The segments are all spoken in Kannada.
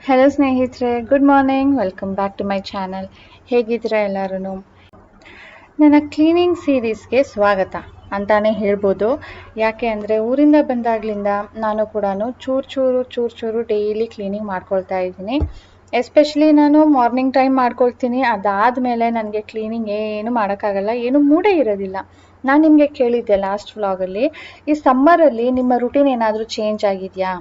ಹಲೋ ಸ್ನೇಹಿತರೆ, good morning. Welcome back to my channel. ಹೇಗಿದ್ದೀರಾ ಎಲ್ಲರೂ? ನನ್ನ ಕ್ಲೀನಿಂಗ್ ಸೀರೀಸ್ಗೆ ಸ್ವಾಗತ ಅಂತಾನೆ ಹೇಳ್ಬೋದು. ಯಾಕೆ ಅಂದರೆ ಊರಿಂದ ಬಂದಾಗಲಿಂದ ನಾನು ಕೂಡ ಚೂರು ಡೈಲಿ ಕ್ಲೀನಿಂಗ್ ಮಾಡ್ಕೊಳ್ತಾ ಇದ್ದೀನಿ. ಎಸ್ಪೆಷಲಿ ನಾನು ಮಾರ್ನಿಂಗ್ ಟೈಮ್ ಮಾಡ್ಕೊಳ್ತೀನಿ. ಅದಾದಮೇಲೆ ನನಗೆ ಕ್ಲೀನಿಂಗ್ ಏನು ಮಾಡೋಕ್ಕಾಗಲ್ಲ, ಏನು ಮೂಡೇ ಇರೋದಿಲ್ಲ. ನಾನು ನಿಮಗೆ ಕೇಳಿದ್ದೆ ಲಾಸ್ಟ್ ವ್ಲಾಗಲ್ಲಿ, ಈ ಸಮ್ಮರಲ್ಲಿ ನಿಮ್ಮ ರುಟೀನ್ ಏನಾದರೂ ಚೇಂಜ್ ಆಗಿದೆಯಾ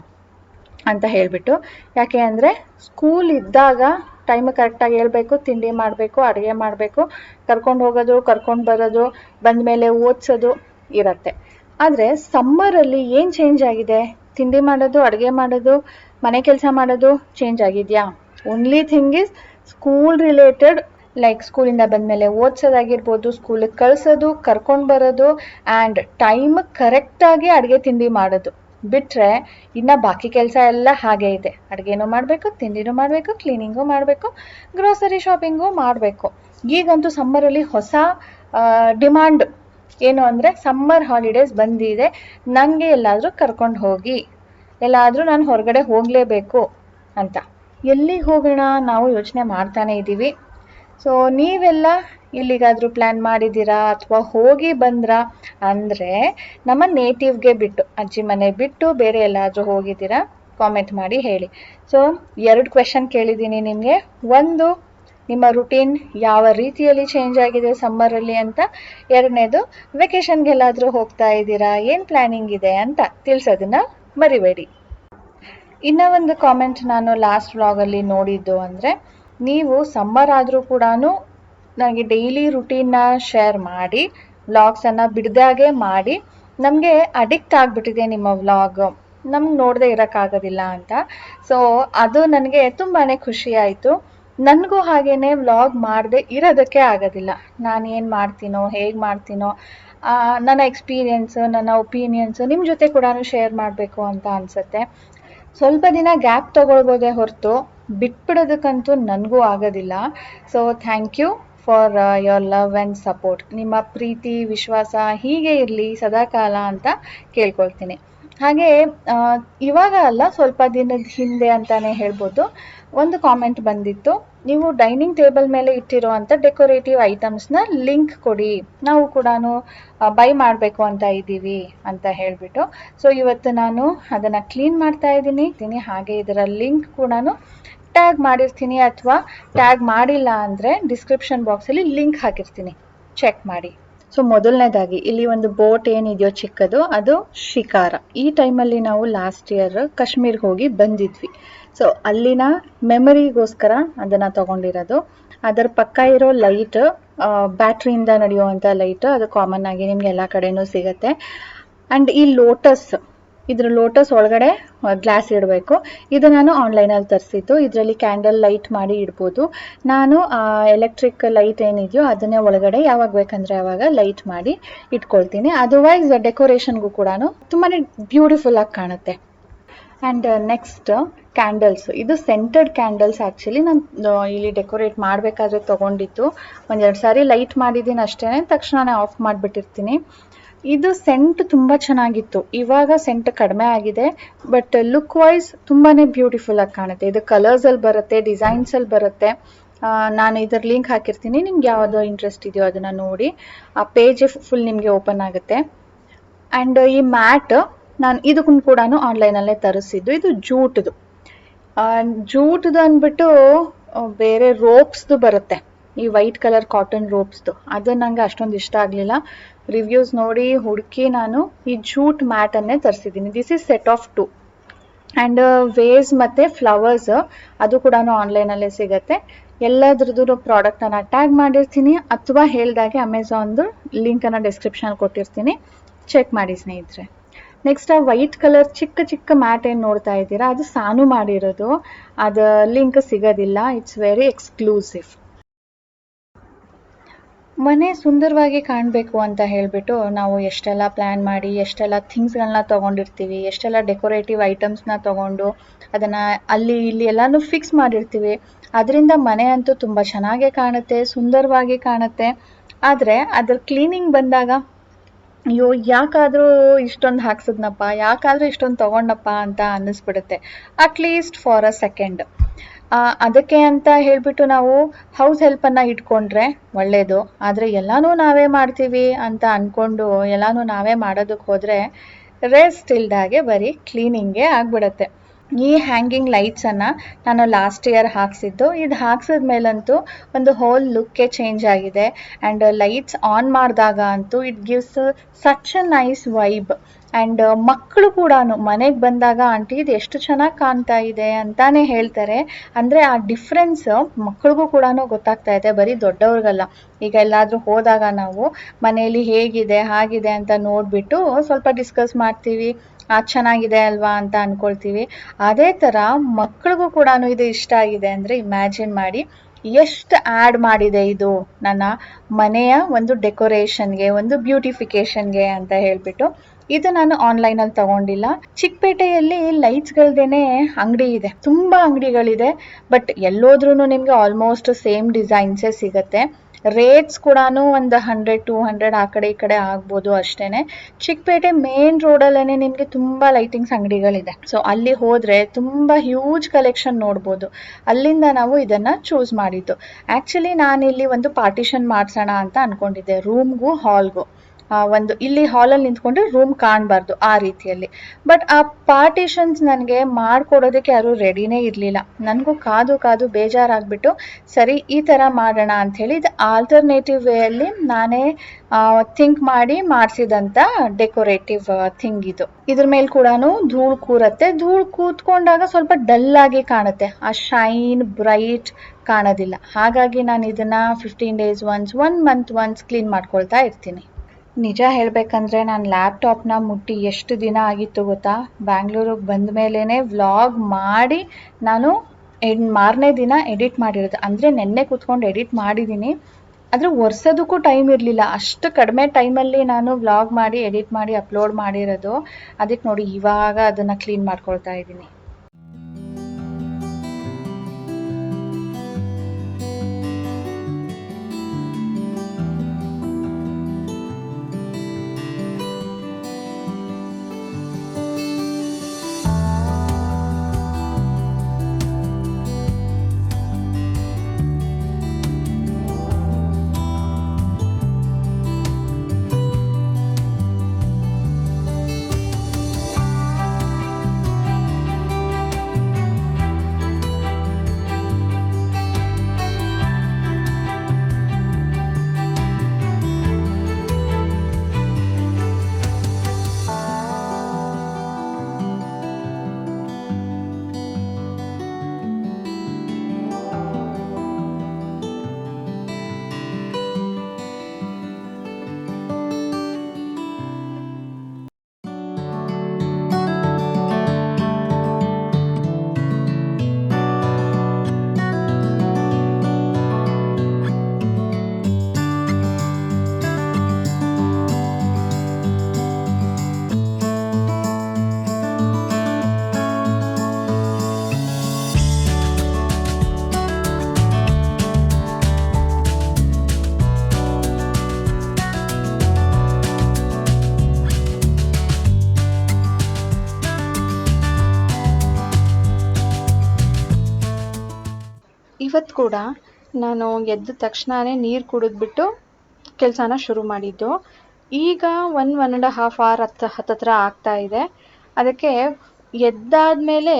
ಅಂತ ಹೇಳಿಬಿಟ್ಟು. ಯಾಕೆ ಅಂದರೆ ಸ್ಕೂಲ್ ಇದ್ದಾಗ ಟೈಮ್ ಕರೆಕ್ಟಾಗಿ ಹೇಳ್ಬೇಕು, ತಿಂಡಿ ಮಾಡಬೇಕು, ಅಡುಗೆ ಮಾಡಬೇಕು, ಕರ್ಕೊಂಡು ಹೋಗೋದು, ಕರ್ಕೊಂಡು ಬರೋದು, ಬಂದ ಮೇಲೆ ಓದಿಸೋದು ಇರತ್ತೆ. ಆದರೆ ಸಮ್ಮರಲ್ಲಿ ಏನು ಚೇಂಜ್ ಆಗಿದೆ? ತಿಂಡಿ ಮಾಡೋದು, ಅಡುಗೆ ಮಾಡೋದು, ಮನೆ ಕೆಲಸ ಮಾಡೋದು ಚೇಂಜ್ ಆಗಿದೆಯಾ? Only thing is school related. Like ಸ್ಕೂಲಿಂದ ಬಂದಮೇಲೆ ಓದಿಸೋದಾಗಿರ್ಬೋದು, ಸ್ಕೂಲಿಗೆ ಕಳಿಸೋದು, ಕರ್ಕೊಂಡು ಬರೋದು, ಆ್ಯಂಡ್ ಟೈಮ್ ಕರೆಕ್ಟಾಗಿ ಅಡುಗೆ ತಿಂಡಿ ಮಾಡೋದು ಬಿಟ್ಟರೆ ಇನ್ನು ಬಾಕಿ ಕೆಲಸ ಎಲ್ಲ ಹಾಗೇ ಇದೆ. ಅಡುಗೆನೂ ಮಾಡಬೇಕು, ತಿಂಡಿನೂ ಮಾಡಬೇಕು, ಕ್ಲೀನಿಂಗು ಮಾಡಬೇಕು, ಗ್ರೋಸರಿ ಶಾಪಿಂಗು ಮಾಡಬೇಕು. ಈಗಂತೂ ಸಮ್ಮರಲ್ಲಿ ಹೊಸ ಡಿಮಾಂಡ್ ಏನು ಅಂದರೆ, ಸಮ್ಮರ್ ಹಾಲಿಡೇಸ್ ಬಂದಿದೆ, ನನಗೆ ಎಲ್ಲಾದರೂ ಕರ್ಕೊಂಡು ಹೋಗಿ, ಎಲ್ಲಾದರೂ ನಾನು ಹೊರಗಡೆ ಹೋಗಲೇಬೇಕು ಅಂತ. ಎಲ್ಲಿಗೆ ಹೋಗೋಣ ನಾವು ಯೋಚನೆ ಮಾಡ್ತಾನೆ ಇದ್ದೀವಿ. ಸೊ ನೀವೆಲ್ಲ ಎಲ್ಲಿಗಾದರೂ ಪ್ಲ್ಯಾನ್ ಮಾಡಿದ್ದೀರಾ ಅಥವಾ ಹೋಗಿ ಬಂದ್ರಾ? ಅಂದರೆ ನಮ್ಮ ನೇಟಿವ್ಗೆ ಬಿಟ್ಟು, ಅಜ್ಜಿ ಮನೆ ಬಿಟ್ಟು ಬೇರೆ ಎಲ್ಲಾದರೂ ಹೋಗಿದ್ದೀರಾ? ಕಾಮೆಂಟ್ ಮಾಡಿ ಹೇಳಿ. ಸೊ 2 ಕ್ವೆಶನ್ ಕೇಳಿದ್ದೀನಿ ನಿಮಗೆ. ಒಂದು, ನಿಮ್ಮ ರುಟೀನ್ ಯಾವ ರೀತಿಯಲ್ಲಿ ಚೇಂಜ್ ಆಗಿದೆ ಸಮ್ಮರಲ್ಲಿ ಅಂತ. 2ನೇದು, ವೆಕೇಷನ್ಗೆಲ್ಲಾದರೂ ಹೋಗ್ತಾ ಇದ್ದೀರಾ, ಏನು ಪ್ಲ್ಯಾನಿಂಗ್ ಇದೆ ಅಂತ ತಿಳಿಸೋದನ್ನು ಮರಿಬೇಡಿ. ಇನ್ನೂ ಒಂದು ಕಾಮೆಂಟ್ ನಾನು ಲಾಸ್ಟ್ ವ್ಲಾಗಲ್ಲಿ ನೋಡಿದ್ದು ಅಂದರೆ, ನೀವು ಸಮ್ಮರ್ ಆದರೂ ಕೂಡ ನನಗೆ ಡೈಲಿ ರುಟೀನ್ನ ಶೇರ್ ಮಾಡಿ, ವ್ಲಾಗ್ಸನ್ನು ಬಿಡ್ದಾಗೆ ಮಾಡಿ, ನಮಗೆ ಅಡಿಕ್ಟ್ ಆಗಿಬಿಟ್ಟಿದೆ ನಿಮ್ಮ ವ್ಲಾಗ್, ನಮ್ಗೆ ನೋಡದೆ ಇರೋಕ್ಕಾಗೋದಿಲ್ಲ ಅಂತ. ಸೊ ಅದು ನನಗೆ ತುಂಬಾ ಖುಷಿ ಆಯಿತು. ನನಗೂ ಹಾಗೇ ವ್ಲಾಗ್ ಮಾಡದೆ ಇರೋದಕ್ಕೆ ಆಗೋದಿಲ್ಲ. ನಾನು ಏನು ಮಾಡ್ತೀನೋ, ಹೇಗೆ ಮಾಡ್ತೀನೋ, ನನ್ನ ಎಕ್ಸ್ಪೀರಿಯೆನ್ಸು, ನನ್ನ ಒಪಿನಿಯನ್ಸು ನಿಮ್ಮ ಜೊತೆ ಕೂಡ ಶೇರ್ ಮಾಡಬೇಕು ಅಂತ ಅನಿಸುತ್ತೆ. ಸ್ವಲ್ಪ ದಿನ ಗ್ಯಾಪ್ ತೊಗೊಳ್ಬೋದೇ ಹೊರತು ಬಿಟ್ಬಿಡೋದಕ್ಕಂತೂ ನನಗೂ ಆಗೋದಿಲ್ಲ. So thank you for your love and support. ನಿಮ್ಮ ಪ್ರೀತಿ, ವಿಶ್ವಾಸ ಹೀಗೆ ಇರಲಿ ಸದಾಕಾಲ ಅಂತ ಕೇಳ್ಕೊಳ್ತೀನಿ. ಹಾಗೆ ಇವಾಗ ಅಲ್ಲ, ಸ್ವಲ್ಪ ದಿನದ ಹಿಂದೆ ಅಂತಲೇ ಹೇಳ್ಬೋದು, ಒಂದು ಕಾಮೆಂಟ್ ಬಂದಿತ್ತು, ನೀವು ಡೈನಿಂಗ್ ಟೇಬಲ್ ಮೇಲೆ ಇಟ್ಟಿರೋ ಅಂಥ ಡೆಕೋರೇಟಿವ್ ಐಟಮ್ಸ್ನ ಲಿಂಕ್ ಕೊಡಿ, ನಾವು ಕೂಡ ಬೈ ಮಾಡಬೇಕು ಅಂತ ಇದ್ದೀವಿ ಅಂತ ಹೇಳಿಬಿಟ್ಟು. ಸೊ ಇವತ್ತು ನಾನು ಅದನ್ನು ಕ್ಲೀನ್ ಮಾಡ್ತಾ ಇದ್ದೀನಿ. ಹಾಗೆ ಇದರ ಲಿಂಕ್ ಕೂಡ ಟ್ಯಾಗ್ ಮಾಡಿರ್ತೀನಿ, ಅಥವಾ ಟ್ಯಾಗ್ ಮಾಡಿಲ್ಲ ಅಂದರೆ ಡಿಸ್ಕ್ರಿಪ್ಷನ್ ಬಾಕ್ಸಲ್ಲಿ ಲಿಂಕ್ ಹಾಕಿರ್ತೀನಿ, ಚೆಕ್ ಮಾಡಿ. ಸೊ ಮೊದಲನೇದಾಗಿ ಇಲ್ಲಿ ಒಂದು ಬೋಟ್ ಏನಿದೆಯೋ ಚಿಕ್ಕದು, ಅದು ಶಿಕಾರ. ಈ ಟೈಮಲ್ಲಿ ನಾವು ಲಾಸ್ಟ್ ಇಯರ್ ಕಾಶ್ಮೀರ್ಗೆ ಹೋಗಿ ಬಂದಿದ್ವಿ. ಸೊ ಅಲ್ಲಿನ ಮೆಮರಿಗೋಸ್ಕರ ಅದನ್ನು ತೊಗೊಂಡಿರೋದು. ಅದರ ಪಕ್ಕ ಇರೋ ಲೈಟ್ ಬ್ಯಾಟ್ರಿಯಿಂದ ನಡೆಯುವಂಥ ಲೈಟ್, ಅದು ಕಾಮನ್ ಆಗಿ ನಿಮ್ಗೆ ಎಲ್ಲ ಕಡೆನೂ ಸಿಗುತ್ತೆ. ಆ್ಯಂಡ್ ಈ ಇದ್ರ ಲೋಟಸ್ ಒಳಗಡೆ ಗ್ಲಾಸ್ ಇಡಬೇಕು. ಇದು ನಾನು ಆನ್ಲೈನಲ್ಲಿ ತರಿಸಿದ್ದು. ಇದರಲ್ಲಿ ಕ್ಯಾಂಡಲ್ ಲೈಟ್ ಮಾಡಿ ಇಡ್ಬೋದು. ನಾನು ಎಲೆಕ್ಟ್ರಿಕ್ ಲೈಟ್ ಏನಿದೆಯೋ ಅದನ್ನೇ ಒಳಗಡೆ ಯಾವಾಗ ಬೇಕಂದರೆ ಆವಾಗ ಲೈಟ್ ಮಾಡಿ ಇಟ್ಕೊಳ್ತೀನಿ. ಅದರ್ವೈಸ್ ಡೆಕೋರೇಷನ್ಗೂ ಕೂಡ ತುಂಬಾ ಬ್ಯೂಟಿಫುಲ್ ಆಗಿ ಕಾಣುತ್ತೆ. And next candles. ಇದು ಸೆಂಟೆಡ್ ಕ್ಯಾಂಡಲ್ಸ್. ಆ್ಯಕ್ಚುಲಿ ನಾನು ಇಲ್ಲಿ ಡೆಕೋರೇಟ್ ಮಾಡಬೇಕಾದ್ರೆ ತೊಗೊಂಡಿದ್ದು. 1-2 ಸಾರಿ ಲೈಟ್ ಮಾಡಿದ್ದೀನಿ ಅಷ್ಟೇ, ತಕ್ಷಣನೇ ಆಫ್ ಮಾಡಿಬಿಟ್ಟಿರ್ತೀನಿ. ಇದು ಸೆಂಟ್ ತುಂಬ ಚೆನ್ನಾಗಿತ್ತು. ಇವಾಗ ಸೆಂಟ್ ಕಡಿಮೆ ಆಗಿದೆ, ಬಟ್ ಲುಕ್ ವೈಸ್ ತುಂಬಾ ಬ್ಯೂಟಿಫುಲ್ ಆಗಿ ಕಾಣುತ್ತೆ. ಇದು ಕಲರ್ಸಲ್ಲಿ ಬರುತ್ತೆ, ಡಿಸೈನ್ಸಲ್ಲಿ ಬರುತ್ತೆ. ನಾನು ಇದರ ಲಿಂಕ್ ಹಾಕಿರ್ತೀನಿ, ನಿಮ್ಗೆ ಯಾವುದೋ ಇಂಟ್ರೆಸ್ಟ್ ಇದೆಯೋ ಅದನ್ನು ನೋಡಿ. ಆ ಪೇಜ್ ಫುಲ್ ನಿಮಗೆ ಓಪನ್ ಆಗುತ್ತೆ. ಆ್ಯಂಡ್ ಈ ಮ್ಯಾಟ್ ನಾನು ಇದಕ್ಕೂ ಕೂಡ ಆನ್ಲೈನಲ್ಲೇ ತರಿಸಿದ್ದು. ಇದು ಜೂಟ್ದು ಅಂದ್ಬಿಟ್ಟು ಬೇರೆ ರೋಪ್ಸ್ದು ಬರುತ್ತೆ, ಈ ವೈಟ್ ಕಲರ್ ಕಾಟನ್ ರೋಪ್ಸ್ದು. ಅದು ನನಗೆ ಅಷ್ಟೊಂದು ಇಷ್ಟ ಆಗಲಿಲ್ಲ. ರಿವ್ಯೂಸ್ ನೋಡಿ ಹುಡುಕಿ ನಾನು ಈ ಜೂಟ್ ಮ್ಯಾಟನ್ನೇ ತರಿಸಿದ್ದೀನಿ. This is set of 2. And vase ಮತ್ತು ಫ್ಲವರ್ಸ್ ಅದು ಕೂಡ ಆನ್ಲೈನಲ್ಲೇ ಸಿಗುತ್ತೆ. ಎಲ್ಲದ್ರದ್ದು ಪ್ರಾಡಕ್ಟನ್ನು ಟ್ಯಾಗ್ ಮಾಡಿರ್ತೀನಿ, ಅಥವಾ ಹೇಳ್ದಾಗೆ ಅಮೆಝಾನ್ದು ಲಿಂಕನ್ನು ಡಿಸ್ಕ್ರಿಪ್ಷನಲ್ಲಿ ಕೊಟ್ಟಿರ್ತೀನಿ, ಚೆಕ್ ಮಾಡಿ ಸ್ನೇಹಿತರೆ. ನೆಕ್ಸ್ಟ್ ಆ ವೈಟ್ ಕಲರ್ ಚಿಕ್ಕ ಮ್ಯಾಟ್ ಏನು ನೋಡ್ತಾ ಇದ್ದೀರಾ, ಅದು ಸಾನು ಮಾಡಿರೋದು. ಅದು ಲಿಂಕ್ ಸಿಗೋದಿಲ್ಲ, ಇಟ್ಸ್ ವೆರಿ ಎಕ್ಸ್ಕ್ಲೂಸಿವ್. ಮನೆ ಸುಂದರವಾಗಿ ಕಾಣಬೇಕು ಅಂತ ಹೇಳಿಬಿಟ್ಟು ನಾವು ಎಷ್ಟೆಲ್ಲ ಪ್ಲ್ಯಾನ್ ಮಾಡಿ, ಎಷ್ಟೆಲ್ಲ ಥಿಂಗ್ಸ್ಗಳನ್ನ ತೊಗೊಂಡಿರ್ತೀವಿ, ಎಷ್ಟೆಲ್ಲ ಡೆಕೋರೇಟಿವ್ ಐಟಮ್ಸ್ನ ತೊಗೊಂಡು ಅದನ್ನು ಅಲ್ಲಿ ಇಲ್ಲಿ ಎಲ್ಲನೂ ಫಿಕ್ಸ್ ಮಾಡಿರ್ತೀವಿ. ಅದರಿಂದ ಮನೆ ಅಂತೂ ತುಂಬ ಚೆನ್ನಾಗೇ ಕಾಣುತ್ತೆ, ಸುಂದರವಾಗಿ ಕಾಣುತ್ತೆ. ಆದರೆ ಅದ್ರ ಕ್ಲೀನಿಂಗ್ ಬಂದಾಗ, ಅಯ್ಯೋ ಯಾಕಾದರೂ ಇಷ್ಟೊಂದು ಹಾಕ್ಸಿದ್ನಪ್ಪ, ಯಾಕಾದರೂ ಇಷ್ಟೊಂದು ತೊಗೊಂಡಪ್ಪ ಅಂತ ಅನ್ನಿಸ್ಬಿಡುತ್ತೆ, ಅಟ್ಲೀಸ್ಟ್ ಫಾರ್ ಅ ಸೆಕೆಂಡ್. ಅದಕ್ಕೆ ಅಂತ ಹೇಳ್ಬಿಟ್ಟು ನಾವು ಹೌಸ್ ಹೆಲ್ಪನ್ನು ಇಟ್ಕೊಂಡ್ರೆ ಒಳ್ಳೆಯದು. ಆದರೆ ಎಲ್ಲನೂ ನಾವೇ ಮಾಡ್ತೀವಿ ಅಂತ ಅಂದ್ಕೊಂಡು ಎಲ್ಲನೂ ನಾವೇ ಮಾಡೋದಕ್ಕೆ ಹೋದರೆ ರೆಸ್ಟ್ ಇಲ್ದಾಗೆ ಬರೀ ಕ್ಲೀನಿಂಗೇ ಆಗಿಬಿಡತ್ತೆ. ಈ ಹ್ಯಾಂಗಿಂಗ್ ಲೈಟ್ಸನ್ನು ನಾನು ಲಾಸ್ಟ್ ಇಯರ್ ಹಾಕ್ಸಿದ್ದು. ಇದು ಹಾಕ್ಸಿದ ಮೇಲಂತೂ ಒಂದು ಹೋಲ್ ಲುಕ್ಕೇ ಚೇಂಜ್ ಆಗಿದೆ. ಆ್ಯಂಡ್ ಲೈಟ್ಸ್ ಆನ್ ಮಾಡಿದಾಗ ಅಂತೂ it gives such a nice vibe. And ಮಕ್ಕಳು ಕೂಡ ಮನೆಗೆ ಬಂದಾಗ ಆಂಟಿ ಇದು ಎಷ್ಟು ಚೆನ್ನಾಗಿ ಕಾಣ್ತಾ ಇದೆ ಅಂತಾನೆ ಹೇಳ್ತಾರೆ. ಅಂದರೆ ಆ ಡಿಫ್ರೆನ್ಸ್ ಮಕ್ಕಳಿಗೂ ಕೂಡ ಗೊತ್ತಾಗ್ತಾ ಇದೆ, ಬರೀ ದೊಡ್ಡವ್ರಿಗಲ್ಲ. ಈಗ ಎಲ್ಲಾದರೂ ಹೋದಾಗ ನಾವು ಮನೆಯಲ್ಲಿ ಹೇಗಿದೆ ಹಾಗಿದೆ ಅಂತ ನೋಡಿಬಿಟ್ಟು ಸ್ವಲ್ಪ ಡಿಸ್ಕಸ್ ಮಾಡ್ತೀವಿ, ಅದು ಚೆನ್ನಾಗಿದೆ ಅಲ್ವಾ ಅಂತ ಅಂದ್ಕೊಳ್ತೀವಿ. ಅದೇ ಥರ ಮಕ್ಕಳಿಗೂ ಕೂಡ ಇದು ಇಷ್ಟ ಆಗಿದೆ ಅಂದರೆ ಇಮ್ಯಾಜಿನ್ ಮಾಡಿ ಎಷ್ಟು ಆ್ಯಡ್ ಮಾಡಿದೆ ಇದು ನನ್ನ ಮನೆಯ ಒಂದು ಡೆಕೋರೇಷನ್ಗೆ, ಒಂದು ಬ್ಯೂಟಿಫಿಕೇಷನ್ಗೆ ಅಂತ ಹೇಳಿಬಿಟ್ಟು. ಇದು ನಾನು ಆನ್ಲೈನಲ್ಲಿ ತಗೊಂಡಿಲ್ಲ. ಚಿಕ್ಕಪೇಟೆಯಲ್ಲಿ ಲೈಟ್ಸ್ಗಳ್ದೇನೆ ಅಂಗಡಿ ಇದೆ, ತುಂಬ ಅಂಗಡಿಗಳಿದೆ. ಬಟ್ ಎಲ್ಲೋದ್ರೂ ನಿಮಗೆ ಆಲ್ಮೋಸ್ಟ್ ಸೇಮ್ ಡಿಸೈನ್ಸೇ ಸಿಗುತ್ತೆ. ರೇಟ್ಸ್ ಕೂಡ ಒಂದು 100-200 ಆ ಕಡೆ ಈ ಕಡೆ ಆಗ್ಬೋದು ಅಷ್ಟೇ. ಚಿಕ್ಕಪೇಟೆ ಮೇನ್ ರೋಡಲ್ಲೇ ನಿಮಗೆ ತುಂಬ ಲೈಟಿಂಗ್ಸ್ ಅಂಗಡಿಗಳಿದೆ. ಸೊ ಅಲ್ಲಿ ಹೋದರೆ ತುಂಬ ಹ್ಯೂಜ್ ಕಲೆಕ್ಷನ್ ನೋಡ್ಬೋದು. ಅಲ್ಲಿಂದ ನಾವು ಇದನ್ನು ಚೂಸ್ ಮಾಡಿದ್ದು. ಆ್ಯಕ್ಚುಲಿ ನಾನಿಲ್ಲಿ ಒಂದು ಪಾರ್ಟಿಷನ್ ಮಾಡಿಸೋಣ ಅಂತ ಅಂದ್ಕೊಂಡಿದ್ದೆ, ರೂಮ್ಗೂ ಹಾಲ್ಗೂ. ಒಂದು ಇಲ್ಲಿ ಹಾಲಲ್ಲಿ ನಿಂತ್ಕೊಂಡ್ರೆ ರೂಮ್ ಕಾಣಬಾರ್ದು ಆ ರೀತಿಯಲ್ಲಿ. ಬಟ್ ಆ ಪಾರ್ಟಿಷನ್ಸ್ ನನಗೆ ಮಾಡಿಕೊಡೋದಕ್ಕೆ ಯಾರೂ ರೆಡಿನೇ ಇರಲಿಲ್ಲ. ನನಗೂ ಕಾದು ಬೇಜಾರಾಗ್ಬಿಟ್ಟು ಸರಿ ಈ ಥರ ಮಾಡೋಣ ಅಂಥೇಳಿ ಇದು ಆಲ್ಟರ್ನೇಟಿವ್ ವೇಯಲ್ಲಿ ನಾನೇ ಥಿಂಕ್ ಮಾಡಿ ಮಾಡಿಸಿದಂಥ ಡೆಕೋರೇಟಿವ್ ಥಿಂಗ್ ಇದು. ಇದ್ರ ಮೇಲೆ ಕೂಡ ಧೂಳು ಕೂರತ್ತೆ. ಧೂಳು ಕೂತ್ಕೊಂಡಾಗ ಸ್ವಲ್ಪ ಡಲ್ಲಾಗಿ ಕಾಣುತ್ತೆ, ಆ ಶೈನ್ ಬ್ರೈಟ್ ಕಾಣೋದಿಲ್ಲ. ಹಾಗಾಗಿ ನಾನು ಇದನ್ನು 15 days once, 1 month once clean ಮಾಡ್ಕೊಳ್ತಾ ಇರ್ತೀನಿ. ನಿಜ ಹೇಳಬೇಕಂದ್ರೆ ನಾನು ಲ್ಯಾಪ್ಟಾಪ್ನ ಮುಟ್ಟಿ ಎಷ್ಟು ದಿನ ಆಗಿತ್ತು ಗೊತ್ತಾ? ಬ್ಯಾಂಗ್ಳೂರಿಗೆ ಬಂದ ಮೇಲೇ ವ್ಲಾಗ್ ಮಾಡಿ ನಾನು ಮಾರನೇ ದಿನ ಎಡಿಟ್ ಮಾಡಿರೋದು. ಅಂದರೆ ನೆನ್ನೆ ಕೂತ್ಕೊಂಡು ಎಡಿಟ್ ಮಾಡಿದ್ದೀನಿ, ಆದರೆ ಒರೆಸೋದಕ್ಕೂ ಟೈಮ್ ಇರಲಿಲ್ಲ. ಅಷ್ಟು ಕಡಿಮೆ ಟೈಮಲ್ಲಿ ನಾನು ವ್ಲಾಗ್ ಮಾಡಿ ಎಡಿಟ್ ಮಾಡಿ ಅಪ್ಲೋಡ್ ಮಾಡಿರೋದು. ಅದಕ್ಕೆ ನೋಡಿ ಇವಾಗ ಅದನ್ನು ಕ್ಲೀನ್ ಮಾಡ್ಕೊಳ್ತಾ ಇದ್ದೀನಿ. ಇವತ್ತು ಕೂಡ ನಾನು ಎದ್ದ ತಕ್ಷಣವೇ ನೀರು ಕುಡಿದ್ಬಿಟ್ಟು ಕೆಲಸನ ಶುರು ಮಾಡಿದ್ದು. ಈಗ 1.5 hour ಹತ್ತತ್ರ ಆಗ್ತಾ ಇದೆ. ಅದಕ್ಕೆ ಎದ್ದಾದಮೇಲೆ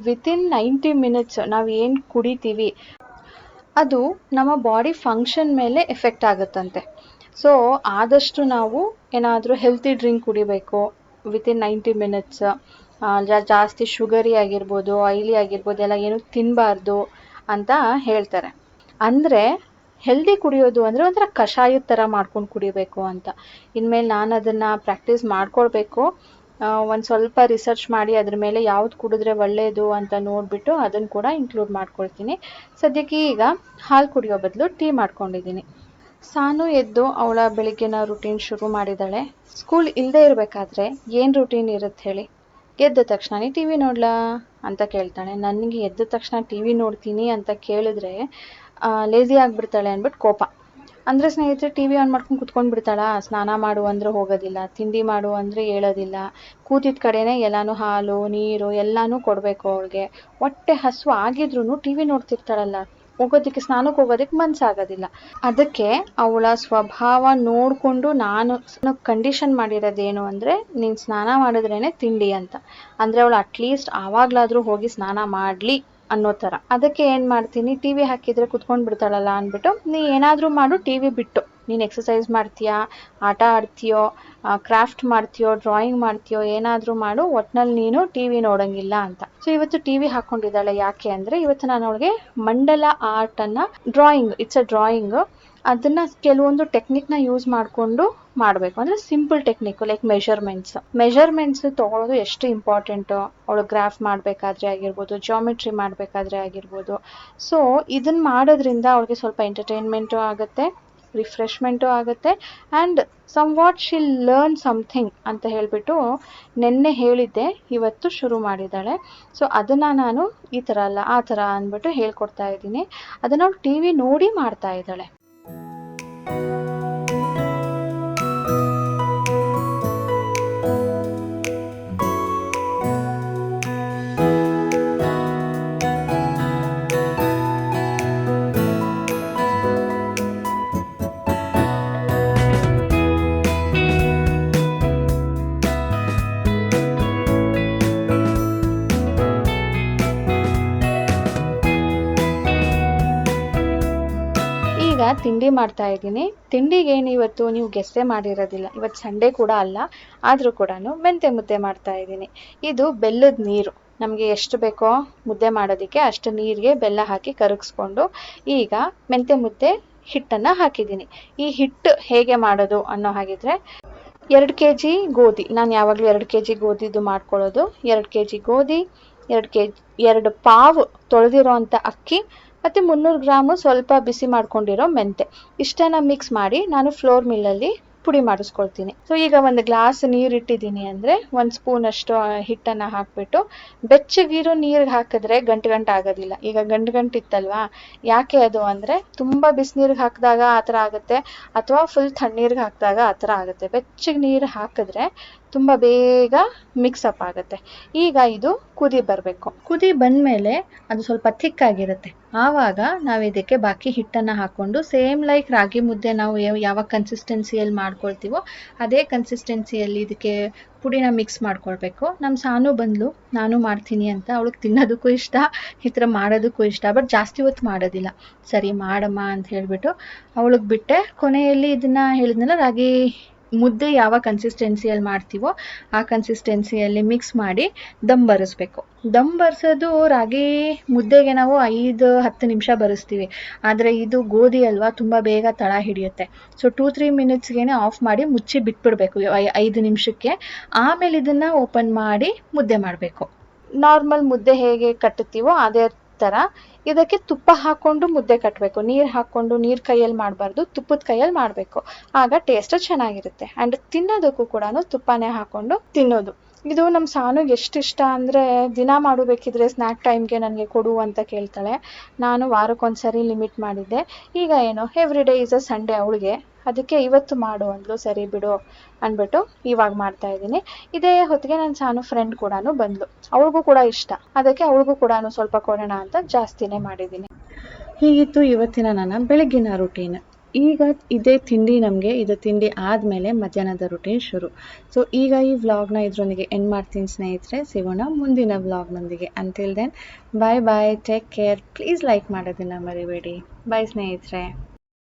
ವಿತಿನ್ 90 minutes ನಾವು ಏನು ಕುಡಿತೀವಿ ಅದು ನಮ್ಮ ಬಾಡಿ ಫಂಕ್ಷನ್ ಮೇಲೆ ಎಫೆಕ್ಟ್ ಆಗುತ್ತಂತೆ. ಸೊ ಆದಷ್ಟು ನಾವು ಏನಾದರೂ ಹೆಲ್ತಿ ಡ್ರಿಂಕ್ ಕುಡಿಬೇಕು ವಿತಿನ್ 90 minutes. ಜಾಸ್ತಿ ಶುಗರಿ ಆಗಿರ್ಬೋದು, ಆಯಿಲಿ ಆಗಿರ್ಬೋದು ಎಲ್ಲ ಏನು ತಿನ್ನಬಾರ್ದು ಅಂತ ಹೇಳ್ತಾರೆ. ಅಂದರೆ ಹೆಲ್ದಿ ಕುಡಿಯೋದು ಅಂದರೆ ಒಂಥರ ಕಷಾಯದ ಥರ ಮಾಡ್ಕೊಂಡು ಕುಡಿಬೇಕು ಅಂತ. ಇನ್ಮೇಲೆ ನಾನು ಅದನ್ನು ಪ್ರಾಕ್ಟೀಸ್ ಮಾಡ್ಕೊಳ್ಬೇಕು. ಒಂದು ಸ್ವಲ್ಪ ರಿಸರ್ಚ್ ಮಾಡಿ ಅದ್ರ ಮೇಲೆ ಯಾವ್ದು ಕುಡಿದ್ರೆ ಒಳ್ಳೆಯದು ಅಂತ ನೋಡಿಬಿಟ್ಟು ಅದನ್ನು ಕೂಡ ಇನ್ಕ್ಲೂಡ್ ಮಾಡ್ಕೊಳ್ತೀನಿ. ಸದ್ಯಕ್ಕೆ ಈಗ ಹಾಲು ಕುಡಿಯೋ ಬದಲು ಟೀ ಮಾಡ್ಕೊಂಡಿದ್ದೀನಿ. ಸಾನು ಎದ್ದು ಅವಳ ಬೆಳಿಗ್ಗೆನ ರುಟೀನ್ ಶುರು ಮಾಡಿದ್ದಾಳೆ. ಸ್ಕೂಲ್ ಇಲ್ಲದೆ ಇರಬೇಕಾದ್ರೆ ಏನು ರುಟೀನ್ ಇರುತ್ತೆ ಹೇಳಿ? ಎದ್ದ ತಕ್ಷಣ ಟಿ ವಿ ನೋಡ್ಲಾ ಅಂತ ಕೇಳ್ತಾಳೆ. ನನಗೆ ಎದ್ದ ತಕ್ಷಣ ಟಿ ವಿ ನೋಡ್ತೀನಿ ಅಂತ ಕೇಳಿದ್ರೆ ಲೇಸಿ ಆಗಿಬಿಡ್ತಾಳೆ ಅಂದ್ಬಿಟ್ಟು ಕೋಪ. ಅಂದರೆ ಸ್ನೇಹಿತರೆ ಟಿ ವಿ ಆನ್ ಮಾಡ್ಕೊಂಡು ಕುತ್ಕೊಂಡು ಬಿಡ್ತಾಳ, ಸ್ನಾನ ಮಾಡು ಅಂದರೆ ಹೋಗೋದಿಲ್ಲ, ತಿಂಡಿ ಮಾಡು ಅಂದರೆ ಹೇಳೋದಿಲ್ಲ, ಕೂತಿದ್ದ ಕಡೆನೇ ಎಲ್ಲಾನು ಹಾಲು ನೀರು ಎಲ್ಲಾನು ಕೊಡಬೇಕು ಅವಳಿಗೆ. ಹೊಟ್ಟೆ ಹಸಿವು ಆಗಿದ್ರೂ ಟಿ ವಿ ನೋಡ್ತಿರ್ತಾಳಲ್ಲ, ಹೋಗೋದಕ್ಕೆ ಸ್ನಾನಕ್ಕೆ ಹೋಗೋದಕ್ಕೆ ಮನಸ್ಸಾಗೋದಿಲ್ಲ. ಅದಕ್ಕೆ ಅವಳ ಸ್ವಭಾವ ನೋಡಿಕೊಂಡು ನಾನು ಕಂಡೀಷನ್ ಮಾಡಿರೋದೇನು ಅಂದರೆ ನೀನು ಸ್ನಾನ ಮಾಡಿದ್ರೇ ತಿಂಡಿ ಅಂತ. ಅಂದರೆ ಅವಳು ಅಟ್ಲೀಸ್ಟ್ ಆವಾಗಲಾದರೂ ಹೋಗಿ ಸ್ನಾನ ಮಾಡಲಿ ಅನ್ನೋ ಥರ. ಅದಕ್ಕೆ ಏನು ಮಾಡ್ತೀನಿ, ಟಿ ವಿ ಹಾಕಿದರೆ ಕುತ್ಕೊಂಡು ಬಿಡ್ತಾಳಲ್ಲ ಅಂದ್ಬಿಟ್ಟು ನೀ ಏನಾದರೂ ಮಾಡು ಟಿ ವಿ ಬಿಟ್ಟು, ನೀನು ಎಕ್ಸಸೈಸ್ ಮಾಡ್ತೀಯಾ, ಆಟ ಆಡ್ತೀಯೋ, ಕ್ರಾಫ್ಟ್ ಮಾಡ್ತೀಯೋ, ಡ್ರಾಯಿಂಗ್ ಮಾಡ್ತೀಯೋ, ಏನಾದರೂ ಮಾಡು, ಒಟ್ನಲ್ಲಿ ನೀನು ಟಿ ವಿ ನೋಡೋಂಗಿಲ್ಲ ಅಂತ. ಸೊ ಇವತ್ತು ಟಿ ವಿ ಹಾಕ್ಕೊಂಡಿದ್ದಾಳೆ. ಯಾಕೆ ಅಂದರೆ ಇವತ್ತು ನಾನು ಅವಳಿಗೆ ಮಂಡಲ ಆರ್ಟನ್ನು ಇಟ್ಸ್ ಅ ಡ್ರಾಯಿಂಗ್, ಅದನ್ನು ಕೆಲವೊಂದು ಟೆಕ್ನಿಕ್ನ ಯೂಸ್ ಮಾಡಿಕೊಂಡು ಮಾಡಬೇಕು. ಅಂದರೆ ಸಿಂಪಲ್ ಟೆಕ್ನಿಕ್ ಲೈಕ್ ಮೆಷರ್ಮೆಂಟ್ಸ್ ತೊಗೊಳೋದು ಎಷ್ಟು ಇಂಪಾರ್ಟೆಂಟು, ಅವಳು ಗ್ರಾಫ್ ಮಾಡಬೇಕಾದ್ರೆ ಆಗಿರ್ಬೋದು, ಜಾಮೆಟ್ರಿ ಮಾಡಬೇಕಾದ್ರೆ ಆಗಿರ್ಬೋದು. ಸೊ ಇದನ್ನು ಮಾಡೋದ್ರಿಂದ ಅವಳಿಗೆ ಸ್ವಲ್ಪ ಎಂಟರ್ಟೈನ್ಮೆಂಟು ಆಗುತ್ತೆ, ರಿಫ್ರೆಶ್ಮೆಂಟು ಆಗುತ್ತೆ, and somewhat shall learn something ಅಂತ ಹೇಳಿಬಿಟ್ಟು ನೆನ್ನೆ ಹೇಳಿದ್ದೆ, ಇವತ್ತು ಶುರು ಮಾಡಿದ್ದಾಳೆ. ಸೊ ಅದನ್ನು ನಾನು ಈ ಥರ ಅಲ್ಲ ಆ ಥರ ಅಂದ್ಬಿಟ್ಟು ಹೇಳ್ಕೊಡ್ತಾ ಇದ್ದೀನಿ. ಅದನ್ನು ಅವಳು ಟಿ ವಿ ನೋಡಿ ಮಾಡ್ತಾ ಇದ್ದಾಳೆ. ತಿಂಡಿ ಮಾಡ್ತಾ ಇದ್ದೀನಿ. ತಿಂಡಿಗೆ ಇವತ್ತು ನೀವು ಗೆಸ್ಸೇ ಮಾಡಿರೋದಿಲ್ಲ, ಇವತ್ತು ಸಂಡೇ ಕೂಡ ಅಲ್ಲ, ಆದರೂ ಕೂಡ ಮೆಂತೆ ಮುದ್ದೆ ಮಾಡ್ತಾ ಇದ್ದೀನಿ. ಇದು ಬೆಲ್ಲದ ನೀರು, ನಮಗೆ ಎಷ್ಟು ಬೇಕೋ ಮುದ್ದೆ ಮಾಡೋದಕ್ಕೆ ಅಷ್ಟು ನೀರಿಗೆ ಬೆಲ್ಲ ಹಾಕಿ ಕರಗಿಸ್ಕೊಂಡು ಈಗ ಮೆಂತೆ ಮುದ್ದೆ ಹಿಟ್ಟನ್ನು ಹಾಕಿದ್ದೀನಿ. ಈ ಹಿಟ್ಟು ಹೇಗೆ ಮಾಡೋದು ಅನ್ನೋ ಹಾಗಿದ್ರೆ 2 kg ಗೋಧಿ, ನಾನು ಯಾವಾಗಲೂ 2 kg ಗೋಧಿದು ಮಾಡ್ಕೊಳ್ಳೋದು. 2 kg ಗೋಧಿ, 2 ಪಾವು ತೊಳೆದಿರೋ ಅಂಥ ಅಕ್ಕಿ ಮತ್ತು 300 ಗ್ರಾಮು ಸ್ವಲ್ಪ ಬಿಸಿ ಮಾಡ್ಕೊಂಡಿರೋ ಮೆಂತೆ, ಇಷ್ಟನ್ನು ಮಿಕ್ಸ್ ಮಾಡಿ ನಾನು ಫ್ಲೋರ್ ಮಿಲ್ಲಲ್ಲಿ ಪುಡಿ ಮಾಡಿಸ್ಕೊಳ್ತೀನಿ. ಸೊ ಈಗ 1 ಗ್ಲಾಸ್ ನೀರು ಇಟ್ಟಿದ್ದೀನಿ ಅಂದರೆ 1 ಸ್ಪೂನಷ್ಟು ಹಿಟ್ಟನ್ನು ಹಾಕಿಬಿಟ್ಟು ಬೆಚ್ಚಗಿರೋ ನೀರಿಗೆ ಹಾಕಿದ್ರೆ ಗಂಟು ಆಗೋದಿಲ್ಲ. ಈಗ ಗಂಟು ಇತ್ತಲ್ವಾ, ಯಾಕೆ ಅದು ಅಂದರೆ ತುಂಬ ಬಿಸಿನೀರಿಗೆ ಹಾಕಿದಾಗ ಆ ಥರ ಆಗುತ್ತೆ, ಅಥವಾ ಫುಲ್ ತಣ್ಣೀರಿಗೆ ಹಾಕಿದಾಗ ಆ ಥರ ಆಗುತ್ತೆ. ಬೆಚ್ಚಗೆ ನೀರು ಹಾಕಿದ್ರೆ ತುಂಬ ಬೇಗ ಮಿಕ್ಸಪ್ ಆಗುತ್ತೆ. ಈಗ ಇದು ಕುದಿ ಬರಬೇಕು. ಕುದಿ ಬಂದಮೇಲೆ ಅದು ಸ್ವಲ್ಪ ಥಿಕ್ಕಾಗಿರುತ್ತೆ. ಆವಾಗ ನಾವು ಇದಕ್ಕೆ ಬಾಕಿ ಹಿಟ್ಟನ್ನು ಹಾಕ್ಕೊಂಡು ಸೇಮ್ ಲೈಕ್ ರಾಗಿ ಮುದ್ದೆ ನಾವು ಯಾವ ಕನ್ಸಿಸ್ಟೆನ್ಸಿಯಲ್ಲಿ ಮಾಡ್ಕೊಳ್ತೀವೋ ಅದೇ ಕನ್ಸಿಸ್ಟೆನ್ಸಿಯಲ್ಲಿ ಇದಕ್ಕೆ ಪುಡಿನ ಮಿಕ್ಸ್ ಮಾಡ್ಕೊಳ್ಬೇಕು. ನಮ್ಮ ಸಾನು ಬಂದಳು, ನಾನು ಮಾಡ್ತೀನಿ ಅಂತ, ಅವಳಿಗೆ ತಿನ್ನೋದಕ್ಕೂ ಇಷ್ಟ, ಈ ಥರ ಮಾಡೋದಕ್ಕೂ ಇಷ್ಟ, ಬಟ್ ಜಾಸ್ತಿ ಹೊತ್ತು ಮಾಡೋದಿಲ್ಲ. ಸರಿ ಮಾಡಮ್ಮ ಅಂತ ಹೇಳಿಬಿಟ್ಟು ಅವಳಿಗೆ ಬಿಟ್ಟೆ. ಕೊನೆಯಲ್ಲಿ ಇದನ್ನು ಹೇಳಿದ್ನಲ್ಲ, ರಾಗಿ ಮುದ್ದೆ ಯಾವ ಕನ್ಸಿಸ್ಟೆನ್ಸಿಯಲ್ಲಿ ಮಾಡ್ತೀವೋ ಆ ಕನ್ಸಿಸ್ಟೆನ್ಸಿಯಲ್ಲಿ ಮಿಕ್ಸ್ ಮಾಡಿ ದಮ್ ಬರಿಸ್ಬೇಕು. ದಮ್ ಬರೆಸೋದು ರಾಗಿ ಮುದ್ದೆಗೆ ನಾವು 5-10 ನಿಮಿಷ ಬರೆಸ್ತೀವಿ, ಆದರೆ ಇದು ಗೋಧಿ ಅಲ್ವಾ, ತುಂಬ ಬೇಗ ತಳ ಹಿಡಿಯುತ್ತೆ. ಸೊ 2-3 ಮಿನಿಟ್ಸ್ಗೆ ಆಫ್ ಮಾಡಿ ಮುಚ್ಚಿ ಬಿಟ್ಬಿಡಬೇಕು 5 ನಿಮಿಷಕ್ಕೆ. ಆಮೇಲೆ ಇದನ್ನು ಓಪನ್ ಮಾಡಿ ಮುದ್ದೆ ಮಾಡಬೇಕು. ನಾರ್ಮಲ್ ಮುದ್ದೆ ಹೇಗೆ ಕಟ್ಟುತ್ತೀವೋ ಅದೇ ಥರ ಇದಕ್ಕೆ ತುಪ್ಪ ಹಾಕ್ಕೊಂಡು ಮುದ್ದೆ ಕಟ್ಟಬೇಕು. ನೀರು ಹಾಕ್ಕೊಂಡು, ನೀರು ಕೈಯಲ್ಲಿ ಮಾಡಬಾರ್ದು, ತುಪ್ಪದ ಕೈಯಲ್ಲಿ ಮಾಡಬೇಕು, ಆಗ ಟೇಸ್ಟ್ ಚೆನ್ನಾಗಿರುತ್ತೆ. ಆ್ಯಂಡ್ ತಿನ್ನೋದಕ್ಕೂ ಕೂಡ ತುಪ್ಪನೇ ಹಾಕ್ಕೊಂಡು ತಿನ್ನೋದು. ಇದು ನಮ್ಮ ಸಾನುಗೆ ಎಷ್ಟು ಇಷ್ಟ ಅಂದರೆ ದಿನ ಮಾಡಬೇಕಿದ್ರೆ ಸ್ನ್ಯಾಕ್ ಟೈಮ್ಗೆ ನನಗೆ ಕೊಡು ಅಂತ ಕೇಳ್ತಾಳೆ. ನಾನು ವಾರಕ್ಕೊಂದ್ಸರಿ ಲಿಮಿಟ್ ಮಾಡಿದ್ದೆ. ಈಗ ಏನು every day is a Sunday ಅವಳಿಗೆ, ಅದಕ್ಕೆ ಇವತ್ತು ಮಾಡು ಅಂದ್ಲು. ಸರಿ ಬಿಡು ಅಂದ್ಬಿಟ್ಟು ಇವಾಗ ಮಾಡ್ತಾ ಇದ್ದೀನಿ. ಇದೇ ಹೊತ್ತಿಗೆ ನನ್ನ ಸಾನು ಫ್ರೆಂಡ್ ಕೂಡ ಬಂದ್ಲು, ಅವಳಿಗೂ ಕೂಡ ಇಷ್ಟ, ಅದಕ್ಕೆ ಅವಳಿಗೂ ಕೂಡ ಸ್ವಲ್ಪ ಕೊಡೋಣ ಅಂತ ಜಾಸ್ತಿನೇ ಮಾಡಿದ್ದೀನಿ. ಹೀಗಿತ್ತು ಇವತ್ತಿನ ನನ್ನ ಬೆಳಗ್ಗಿನ ರುಟೀನ್. ಈಗ ಇದೇ ತಿಂಡಿ, ನಮಗೆ ಇದು ತಿಂಡಿ ಆದಮೇಲೆ ಮಧ್ಯಾಹ್ನದ ರುಟೀನ್ ಶುರು. ಸೊ ಈಗ ಈ ವ್ಲಾಗ್ನ ಇದರೊಂದಿಗೆ ಎಂಡ್ ಮಾಡ್ತೀನಿ ಸ್ನೇಹಿತರೆ. ಸಿಗೋಣ ಮುಂದಿನ ವ್ಲಾಗ್ನೊಂದಿಗೆ. Until then bye bye, take care. Please like ಮಾಡೋದನ್ನು ಮರಿಬೇಡಿ. ಬಾಯ್ ಸ್ನೇಹಿತರೆ.